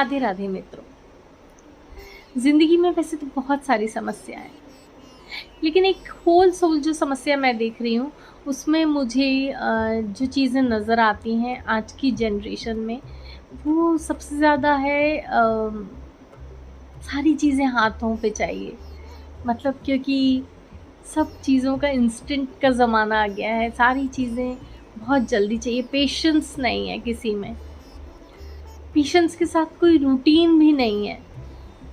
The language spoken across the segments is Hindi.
राधे राधे मित्रों। ज़िंदगी में वैसे तो बहुत सारी समस्याएं हैं, लेकिन एक होल सोल जो समस्या मैं देख रही हूँ उसमें मुझे जो चीज़ें नज़र आती हैं आज की जनरेशन में, वो सबसे ज़्यादा है सारी चीज़ें हाथों पे चाहिए। मतलब क्योंकि सब चीज़ों का इंस्टेंट का ज़माना आ गया है, सारी चीज़ें बहुत जल्दी चाहिए, पेशेंस नहीं है किसी में, पेशेंस के साथ कोई रूटीन भी नहीं है,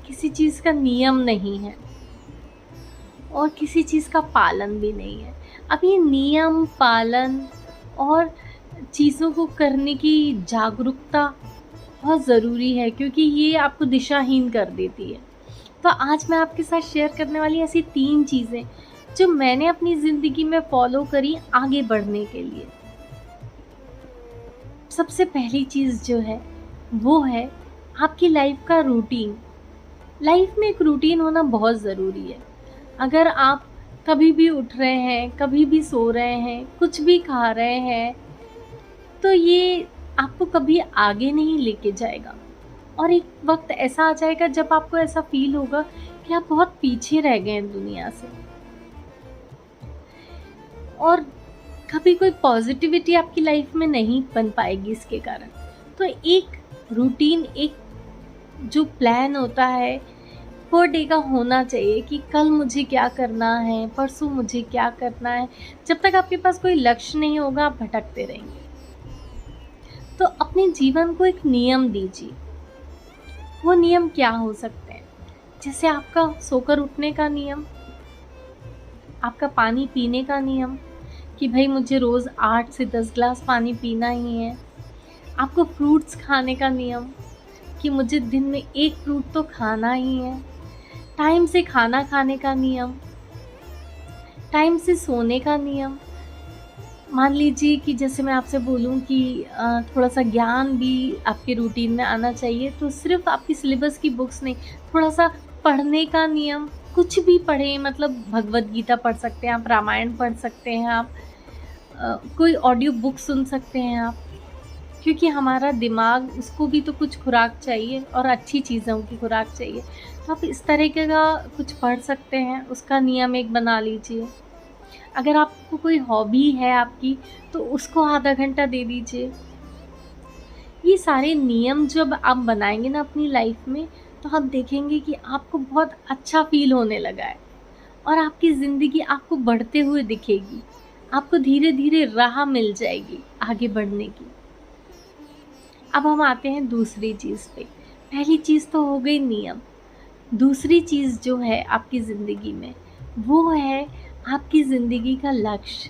किसी चीज़ का नियम नहीं है और किसी चीज़ का पालन भी नहीं है। अब ये नियम पालन और चीज़ों को करने की जागरूकता बहुत ज़रूरी है, क्योंकि ये आपको दिशाहीन कर देती है। तो आज मैं आपके साथ शेयर करने वाली ऐसी 3 चीज़ें जो मैंने अपनी ज़िंदगी में फॉलो करी आगे बढ़ने के लिए। सबसे पहली चीज़ जो है वो है आपकी लाइफ का रूटीन। लाइफ में एक रूटीन होना बहुत ज़रूरी है। अगर आप कभी भी उठ रहे हैं, कभी भी सो रहे हैं, कुछ भी खा रहे हैं, तो ये आपको कभी आगे नहीं लेके जाएगा और एक वक्त ऐसा आ जाएगा जब आपको ऐसा फील होगा कि आप बहुत पीछे रह गए हैं दुनिया से और कभी कोई पॉजिटिविटी आपकी लाइफ में नहीं बन पाएगी इसके कारण। तो एक रूटीन, एक जो प्लान होता है पर डे का होना चाहिए कि कल मुझे क्या करना है, परसों मुझे क्या करना है। जब तक आपके पास कोई लक्ष्य नहीं होगा आप भटकते रहेंगे। तो अपने जीवन को एक नियम दीजिए। वो नियम क्या हो सकते हैं? जैसे आपका सोकर उठने का नियम, आपका पानी पीने का नियम कि भाई मुझे रोज़ 8 से 10 ग्लास पानी पीना ही है। आपको फ्रूट्स खाने का नियम कि मुझे दिन में 1 फ्रूट तो खाना ही है। टाइम से खाना खाने का नियम, टाइम से सोने का नियम। मान लीजिए कि जैसे मैं आपसे बोलूं कि थोड़ा सा ज्ञान भी आपके रूटीन में आना चाहिए, तो सिर्फ आपकी सिलेबस की बुक्स नहीं, थोड़ा सा पढ़ने का नियम। कुछ भी पढ़ें, मतलब भगवत गीता पढ़ सकते हैं आप, रामायण पढ़ सकते हैं आप, कोई ऑडियो बुक सुन सकते हैं आप, क्योंकि हमारा दिमाग, उसको भी तो कुछ खुराक चाहिए और अच्छी चीज़ों की खुराक चाहिए। तो आप इस तरीके का कुछ पढ़ सकते हैं, उसका नियम एक बना लीजिए। अगर आपको कोई हॉबी है आपकी, तो उसको आधा घंटा दे दीजिए। ये सारे नियम जब आप बनाएंगे ना अपनी लाइफ में, तो आप देखेंगे कि आपको बहुत अच्छा फील होने लगा है और आपकी ज़िंदगी आपको बढ़ते हुए दिखेगी। आपको धीरे धीरे राह मिल जाएगी आगे बढ़ने की। अब हम आते हैं दूसरी चीज़ पे। पहली चीज़ तो हो गई नियम। दूसरी चीज़ जो है आपकी ज़िंदगी में, वो है आपकी ज़िंदगी का लक्ष्य।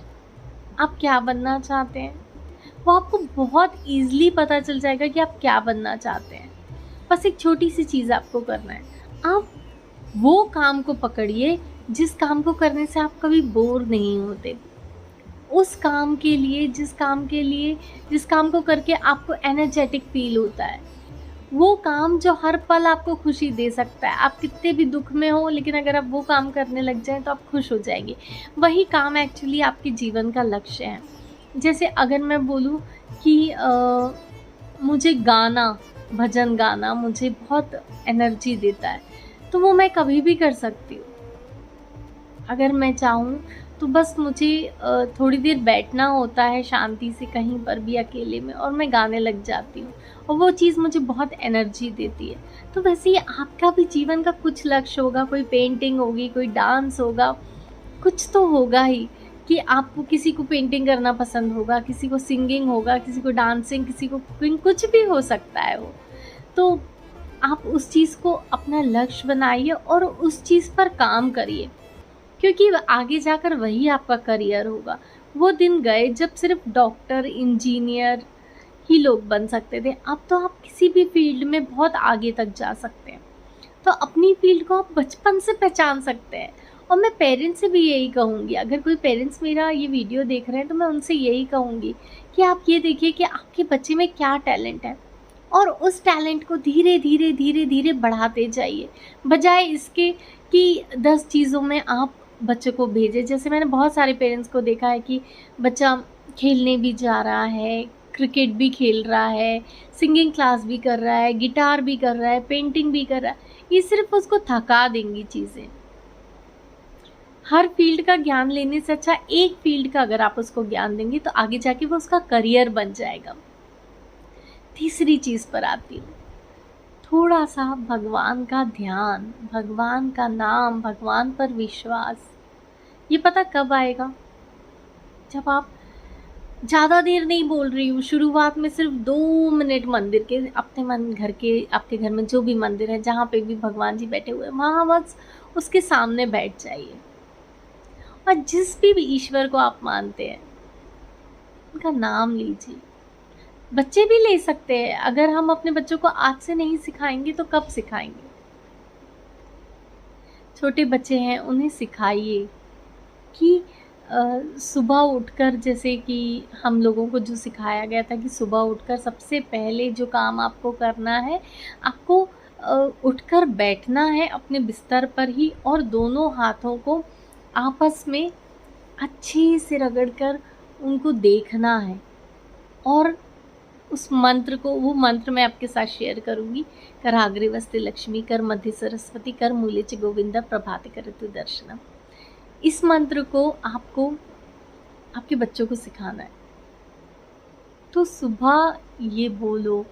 आप क्या बनना चाहते हैं, वो आपको बहुत ईज़िली पता चल जाएगा कि आप क्या बनना चाहते हैं। बस एक छोटी सी चीज़ आपको करना है। आप वो काम को पकड़िए जिस काम को करने से आप कभी बोर नहीं होते। उस काम के लिए, जिस काम को करके आपको एनर्जेटिक फील होता है, वो काम जो हर पल आपको खुशी दे सकता है। आप कितने भी दुख में हो, लेकिन अगर आप वो काम करने लग जाएं तो आप खुश हो जाएंगे। वही काम एक्चुअली आपके जीवन का लक्ष्य है। जैसे अगर मैं बोलूँ कि मुझे गाना, भजन गाना मुझे बहुत एनर्जी देता है, तो वो मैं कभी भी कर सकती हूँ। अगर मैं चाहूँ तो बस मुझे थोड़ी देर बैठना होता है शांति से कहीं पर भी अकेले में, और मैं गाने लग जाती हूँ और वो चीज़ मुझे बहुत एनर्जी देती है। तो वैसे ही आपका भी जीवन का कुछ लक्ष्य होगा, कोई पेंटिंग होगी, कोई डांस होगा, कुछ तो होगा ही कि आपको किसी को पेंटिंग करना पसंद होगा, किसी को सिंगिंग होगा, किसी को डांसिंग, किसी को कुकिंग, कुछ भी हो सकता है वो। तो आप उस चीज़ को अपना लक्ष्य बनाइए और उस चीज़ पर काम करिए, क्योंकि आगे जाकर वही आपका करियर होगा। वो दिन गए जब सिर्फ डॉक्टर, इंजीनियर ही लोग बन सकते थे। अब तो आप किसी भी फील्ड में बहुत आगे तक जा सकते हैं। तो अपनी फील्ड को आप बचपन से पहचान सकते हैं। और मैं पेरेंट्स से भी यही कहूँगी, अगर कोई पेरेंट्स मेरा ये वीडियो देख रहे हैं तो मैं उनसे यही कहूँगी कि आप ये देखिए कि आपके बच्चे में क्या टैलेंट है और उस टैलेंट को धीरे धीरे धीरे धीरे बढ़ाते जाइए, बजाय इसके कि 10 चीज़ों में आप बच्चे को भेजें। जैसे मैंने बहुत सारे पेरेंट्स को देखा है कि बच्चा खेलने भी जा रहा है, क्रिकेट भी खेल रहा है, सिंगिंग क्लास भी कर रहा है, गिटार भी कर रहा है, पेंटिंग भी कर रहा है, ये सिर्फ उसको थका देंगी चीज़ें। हर फील्ड का ज्ञान लेने से अच्छा एक फील्ड का अगर आप उसको ज्ञान देंगे तो आगे जाके वो उसका करियर बन जाएगा। तीसरी चीज़ पर आती हूँ, थोड़ा सा भगवान का ध्यान, भगवान का नाम, भगवान पर विश्वास। ये पता कब आएगा? जब आप ज़्यादा देर नहीं बोल रही हूँ, शुरुआत में सिर्फ 2 मिनट मंदिर के, अपने मन घर के, आपके घर में जो भी मंदिर है, जहाँ पे भी भगवान जी बैठे हुए हैं, वहाँ बस उसके सामने बैठ जाइए और जिस भी ईश्वर को आप मानते हैं उनका नाम लीजिए। बच्चे भी ले सकते हैं, अगर हम अपने बच्चों को आज से नहीं सिखाएंगे तो कब सिखाएंगे? छोटे बच्चे हैं, उन्हें सिखाइए कि सुबह उठकर, जैसे कि हम लोगों को जो सिखाया गया था कि सुबह उठकर सबसे पहले जो काम आपको करना है, आपको उठकर बैठना है अपने बिस्तर पर ही और दोनों हाथों को आपस में अच्छे से रगड़कर उनको देखना है। और उस मंत्र को, वो मंत्र मैं आपके साथ शेयर करूँगी। कराग्रे वस्ते लक्ष्मी, कर मध्य सरस्वती, कर मूले च गोविंदा, प्रभाते करतु दर्शनम। इस मंत्र को आपको आपके बच्चों को सिखाना है। तो सुबह ये बोलो,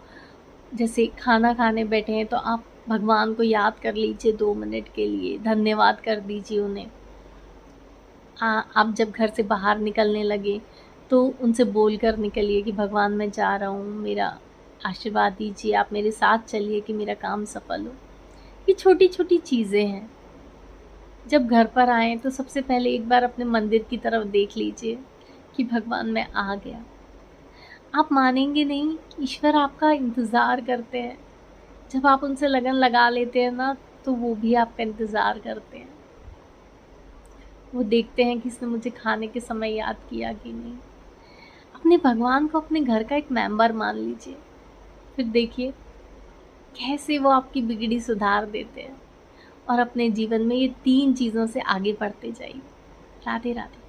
जैसे खाना खाने बैठे हैं तो आप भगवान को याद कर लीजिए 2 मिनट के लिए, धन्यवाद कर दीजिए उन्हें। आप जब घर से बाहर निकलने लगे तो उनसे बोल कर निकलिए कि भगवान मैं जा रहा हूँ, मेरा आशीर्वाद दीजिए, आप मेरे साथ चलिए कि मेरा काम सफल हो। ये छोटी छोटी चीज़ें हैं। जब घर पर आएँ तो सबसे पहले एक बार अपने मंदिर की तरफ देख लीजिए कि भगवान मैं आ गया। आप मानेंगे नहीं, ईश्वर आपका इंतज़ार करते हैं। जब आप उनसे लगन लगा लेते हैं ना, तो वो भी आपका इंतज़ार करते हैं। वो देखते हैं कि इसने मुझे खाने के समय याद किया कि नहीं। अपने भगवान को अपने घर का एक मेंबर मान लीजिए, फिर देखिए कैसे वो आपकी बिगड़ी सुधार देते हैं और अपने जीवन में ये 3 चीज़ों से आगे बढ़ते जाइए। राधे राधे।